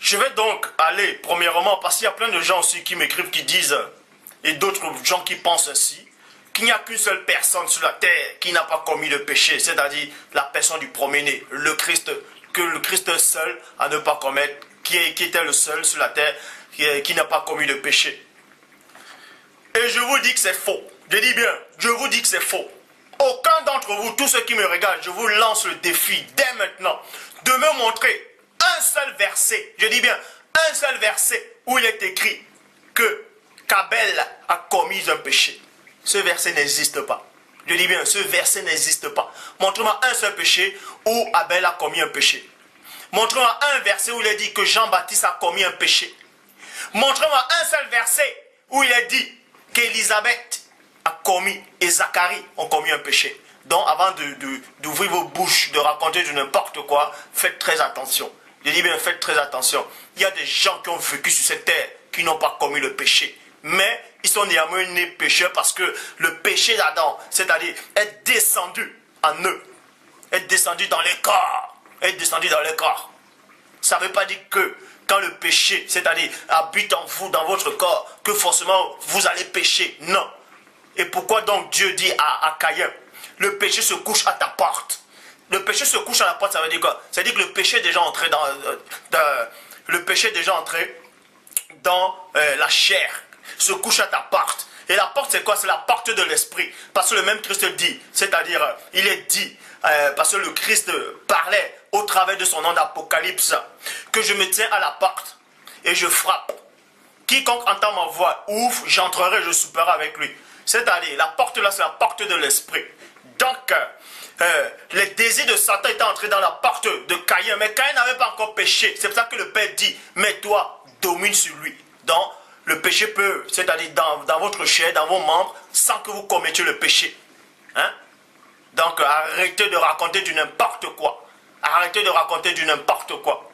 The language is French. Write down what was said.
Je vais donc aller, premièrement, parce qu'il y a plein de gens aussi qui m'écrivent, qui disent, et d'autres gens qui pensent ainsi, qu'il n'y a qu'une seule personne sur la terre qui n'a pas commis le péché, c'est-à-dire la personne du premier-né, le Christ, que le Christ seul à ne pas commettre, qui était le seul sur la terre qui n'a pas commis le péché. Et je vous dis que c'est faux. Je dis bien, je vous dis que c'est faux. Aucun d'entre vous, tous ceux qui me regardent, je vous lance le défi dès maintenant de me montrer un seul verset, je dis bien un seul verset où il est écrit que qu'Abel a commis un péché. Ce verset n'existe pas. Je dis bien, ce verset n'existe pas. Montre-moi un seul péché où Abel a commis un péché. Montre-moi un verset où il est dit que Jean-Baptiste a commis un péché. Montre-moi un seul verset où il est dit qu'Élisabeth a commis et Zacharie ont commis un péché. Donc avant d'ouvrir vos bouches, de raconter de n'importe quoi, faites très attention. Je dis bien, faites très attention. Il y a des gens qui ont vécu sur cette terre qui n'ont pas commis le péché. Mais ils sont néanmoins nés pécheurs parce que le péché d'Adam, c'est-à-dire est descendu en eux, est descendu dans les corps, est descendu dans les corps. Ça ne veut pas dire que quand le péché, c'est-à-dire habite en vous, dans votre corps, que forcément vous allez pécher. Non. Et pourquoi donc Dieu dit à Caïn, le péché se couche à ta porte. Le péché se couche à la porte, ça veut dire quoi? Ça veut dire que le péché est déjà entré dans la chair, se couche à ta porte. Et la porte, c'est quoi? C'est la porte de l'esprit. Parce que le même Christ dit, c'est-à-dire, il est dit, parce que le Christ parlait au travers de son nom d'Apocalypse, que je me tiens à la porte et je frappe. Quiconque entend ma voix, ouvre, j'entrerai, je souperai avec lui. C'est-à-dire, la porte là, c'est la porte de l'esprit. Donc, les désirs de Satan étaient entrés dans la porte de Caïn, mais Caïn n'avait pas encore péché. C'est pour ça que le Père dit, mais toi, domine sur lui. Donc, le péché peut, c'est-à-dire dans votre chair, dans vos membres, sans que vous commettiez le péché. Hein? Donc, arrêtez de raconter du n'importe quoi. Arrêtez de raconter du n'importe quoi.